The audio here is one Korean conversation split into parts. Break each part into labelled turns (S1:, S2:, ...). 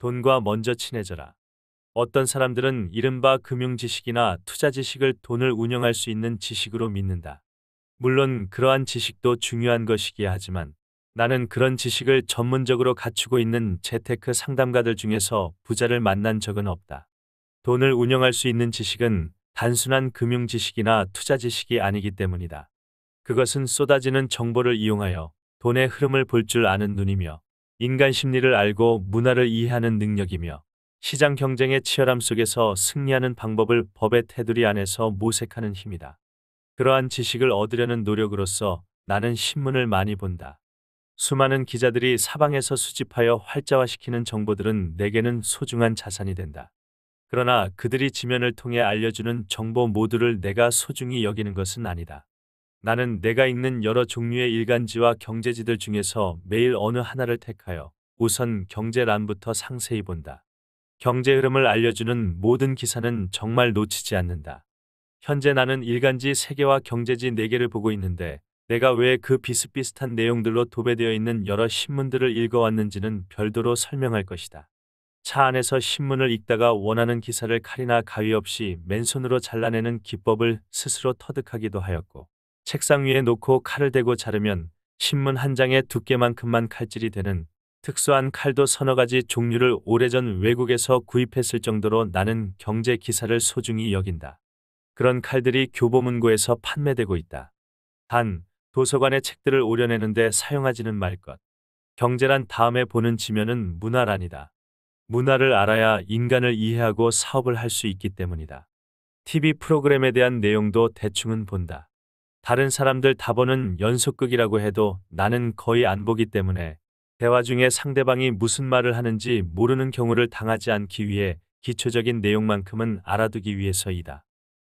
S1: 돈과 먼저 친해져라. 어떤 사람들은 이른바 금융 지식이나 투자 지식을 돈을 운영할 수 있는 지식으로 믿는다. 물론 그러한 지식도 중요한 것이기야 하지만 나는 그런 지식을 전문적으로 갖추고 있는 재테크 상담가들 중에서 부자를 만난 적은 없다. 돈을 운영할 수 있는 지식은 단순한 금융 지식이나 투자 지식이 아니기 때문이다. 그것은 쏟아지는 정보를 이용하여 돈의 흐름을 볼 줄 아는 눈이며 인간 심리를 알고 문화를 이해하는 능력이며 시장 경쟁의 치열함 속에서 승리하는 방법을 법의 테두리 안에서 모색하는 힘이다. 그러한 지식을 얻으려는 노력으로서 나는 신문을 많이 본다. 수많은 기자들이 사방에서 수집하여 활자화시키는 정보들은 내게는 소중한 자산이 된다. 그러나 그들이 지면을 통해 알려주는 정보 모두를 내가 소중히 여기는 것은 아니다. 나는 내가 읽는 여러 종류의 일간지와 경제지들 중에서 매일 어느 하나를 택하여 우선 경제란부터 상세히 본다. 경제 흐름을 알려주는 모든 기사는 정말 놓치지 않는다. 현재 나는 일간지 3개와 경제지 4개를 보고 있는데 내가 왜 그 비슷비슷한 내용들로 도배되어 있는 여러 신문들을 읽어왔는지는 별도로 설명할 것이다. 차 안에서 신문을 읽다가 원하는 기사를 칼이나 가위 없이 맨손으로 잘라내는 기법을 스스로 터득하기도 하였고, 책상 위에 놓고 칼을 대고 자르면 신문 한 장의 두께만큼만 칼질이 되는 특수한 칼도 서너 가지 종류를 오래전 외국에서 구입했을 정도로 나는 경제 기사를 소중히 여긴다. 그런 칼들이 교보문고에서 판매되고 있다. 단, 도서관에 책들을 오려내는데 사용하지는 말 것. 경제란 다음에 보는 지면은 문화란이다. 문화를 알아야 인간을 이해하고 사업을 할 수 있기 때문이다. TV 프로그램에 대한 내용도 대충은 본다. 다른 사람들 다 보는 연속극이라고 해도 나는 거의 안 보기 때문에 대화 중에 상대방이 무슨 말을 하는지 모르는 경우를 당하지 않기 위해 기초적인 내용만큼은 알아두기 위해서이다.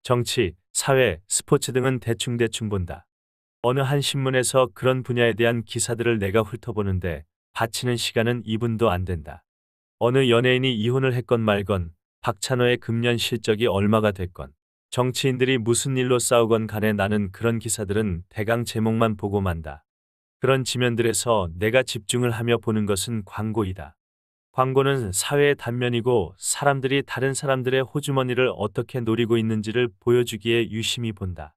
S1: 정치, 사회, 스포츠 등은 대충대충 본다. 어느 한 신문에서 그런 분야에 대한 기사들을 내가 훑어보는데 바치는 시간은 2분도 안 된다. 어느 연예인이 이혼을 했건 말건, 박찬호의 금년 실적이 얼마가 됐건, 정치인들이 무슨 일로 싸우건 간에 나는 그런 기사들은 대강 제목만 보고 만다. 그런 지면들에서 내가 집중을 하며 보는 것은 광고이다. 광고는 사회의 단면이고 사람들이 다른 사람들의 호주머니를 어떻게 노리고 있는지를 보여주기에 유심히 본다.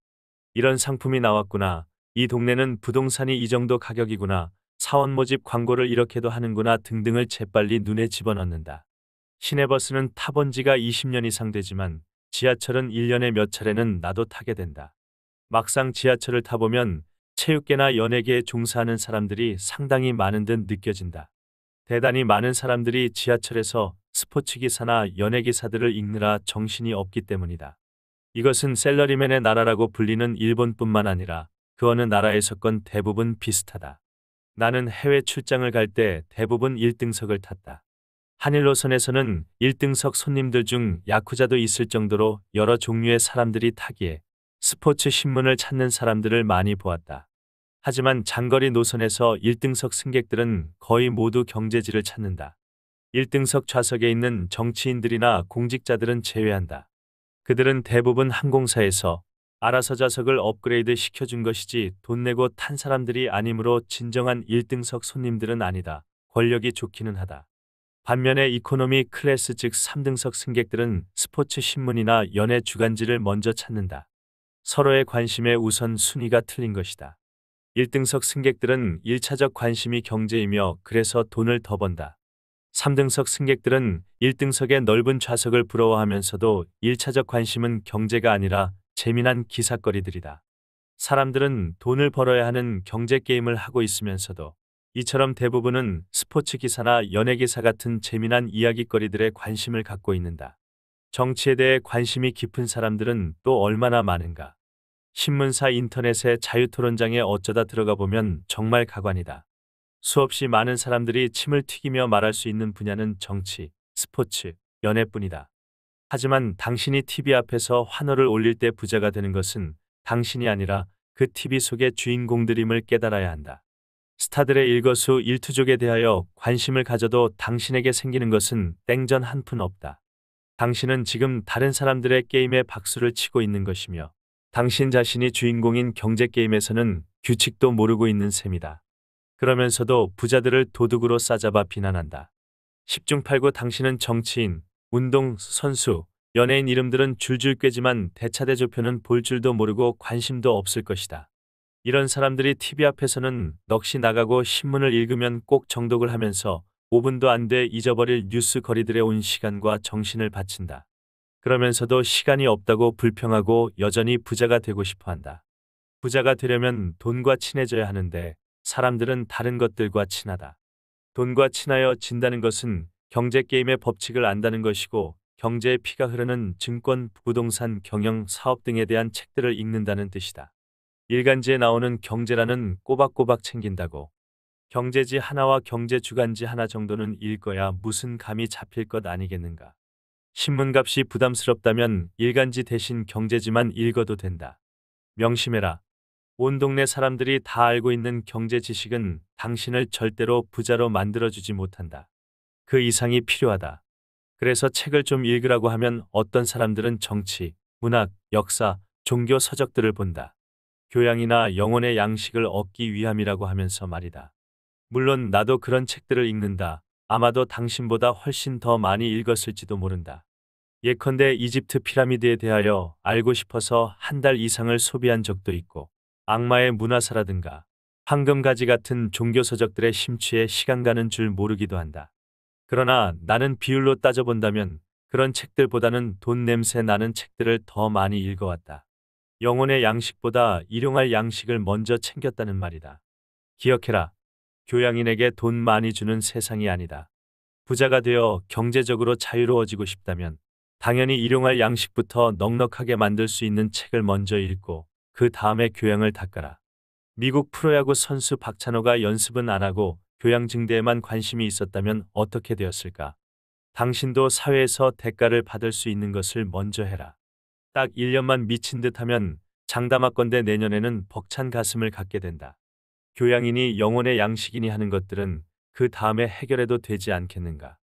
S1: 이런 상품이 나왔구나. 이 동네는 부동산이 이 정도 가격이구나. 사원 모집 광고를 이렇게도 하는구나 등등을 재빨리 눈에 집어넣는다. 시내버스는 타본 지가 20년 이상 되지만 지하철은 1년에 몇 차례는 나도 타게 된다. 막상 지하철을 타보면 체육계나 연예계에 종사하는 사람들이 상당히 많은 듯 느껴진다. 대단히 많은 사람들이 지하철에서 스포츠 기사나 연예 기사들을 읽느라 정신이 없기 때문이다. 이것은 셀러리맨의 나라라고 불리는 일본뿐만 아니라 그 어느 나라에서건 대부분 비슷하다. 나는 해외 출장을 갈 때 대부분 1등석을 탔다. 한일로선에서는 1등석 손님들 중 야쿠자도 있을 정도로 여러 종류의 사람들이 타기에 스포츠 신문을 찾는 사람들을 많이 보았다. 하지만 장거리 노선에서 1등석 승객들은 거의 모두 경제지를 찾는다. 1등석 좌석에 있는 정치인들이나 공직자들은 제외한다. 그들은 대부분 항공사에서 알아서 좌석을 업그레이드 시켜준 것이지 돈 내고 탄 사람들이 아니므로 진정한 1등석 손님들은 아니다. 권력이 좋기는 하다. 반면에 이코노미 클래스 즉 3등석 승객들은 스포츠 신문이나 연예 주간지를 먼저 찾는다. 서로의 관심의 우선 순위가 틀린 것이다. 1등석 승객들은 1차적 관심이 경제이며 그래서 돈을 더 번다. 3등석 승객들은 1등석의 넓은 좌석을 부러워하면서도 1차적 관심은 경제가 아니라 재미난 기사거리들이다. 사람들은 돈을 벌어야 하는 경제 게임을 하고 있으면서도 이처럼 대부분은 스포츠 기사나 연예 기사 같은 재미난 이야기거리들에 관심을 갖고 있는다. 정치에 대해 관심이 깊은 사람들은 또 얼마나 많은가. 신문사 인터넷의 자유토론장에 어쩌다 들어가 보면 정말 가관이다. 수없이 많은 사람들이 침을 튀기며 말할 수 있는 분야는 정치, 스포츠, 연애뿐이다. 하지만 당신이 TV 앞에서 환호를 올릴 때 부자가 되는 것은 당신이 아니라 그 TV 속의 주인공들임을 깨달아야 한다. 스타들의 일거수일투족에 대하여 관심을 가져도 당신에게 생기는 것은 땡전 한 푼 없다. 당신은 지금 다른 사람들의 게임에 박수를 치고 있는 것이며 당신 자신이 주인공인 경제게임에서는 규칙도 모르고 있는 셈이다. 그러면서도 부자들을 도둑으로 싸잡아 비난한다. 십중팔구 당신은 정치인, 운동 선수, 연예인 이름들은 줄줄 꿰지만 대차대조표는 볼 줄도 모르고 관심도 없을 것이다. 이런 사람들이 TV 앞에서는 넋이 나가고 신문을 읽으면 꼭 정독을 하면서 5분도 안 돼 잊어버릴 뉴스 거리들에 온 시간과 정신을 바친다. 그러면서도 시간이 없다고 불평하고 여전히 부자가 되고 싶어 한다. 부자가 되려면 돈과 친해져야 하는데 사람들은 다른 것들과 친하다. 돈과 친하여 진다는 것은 경제 게임의 법칙을 안다는 것이고 경제의 피가 흐르는 증권, 부동산, 경영, 사업 등에 대한 책들을 읽는다는 뜻이다. 일간지에 나오는 경제라는 꼬박꼬박 챙긴다고. 경제지 하나와 경제 주간지 하나 정도는 읽어야 무슨 감이 잡힐 것 아니겠는가. 신문값이 부담스럽다면 일간지 대신 경제지만 읽어도 된다. 명심해라. 온 동네 사람들이 다 알고 있는 경제 지식은 당신을 절대로 부자로 만들어주지 못한다. 그 이상이 필요하다. 그래서 책을 좀 읽으라고 하면 어떤 사람들은 정치, 문학, 역사, 종교 서적들을 본다. 교양이나 영혼의 양식을 얻기 위함이라고 하면서 말이다. 물론 나도 그런 책들을 읽는다. 아마도 당신보다 훨씬 더 많이 읽었을지도 모른다. 예컨대 이집트 피라미드에 대하여 알고 싶어서 한 달 이상을 소비한 적도 있고 악마의 문화사라든가 황금가지 같은 종교서적들의 심취에 시간 가는 줄 모르기도 한다. 그러나 나는 비율로 따져본다면 그런 책들보다는 돈 냄새 나는 책들을 더 많이 읽어왔다. 영혼의 양식보다 일용할 양식을 먼저 챙겼다는 말이다. 기억해라. 교양인에게 돈 많이 주는 세상이 아니다. 부자가 되어 경제적으로 자유로워지고 싶다면 당연히 일용할 양식부터 넉넉하게 만들 수 있는 책을 먼저 읽고 그 다음에 교양을 닦아라. 미국 프로야구 선수 박찬호가 연습은 안 하고 교양 증대에만 관심이 있었다면 어떻게 되었을까? 당신도 사회에서 대가를 받을 수 있는 것을 먼저 해라. 딱 1년만 미친 듯 하면 장담하건대 내년에는 벅찬 가슴을 갖게 된다. 교양이니 영혼의 양식이니 하는 것들은 그 다음에 해결해도 되지 않겠는가.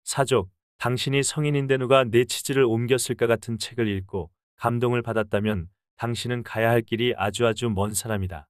S1: 사족, 당신이 성인인데 누가 내 치질을 옮겼을까 같은 책을 읽고 감동을 받았다면 당신은 가야 할 길이 아주 먼 사람이다.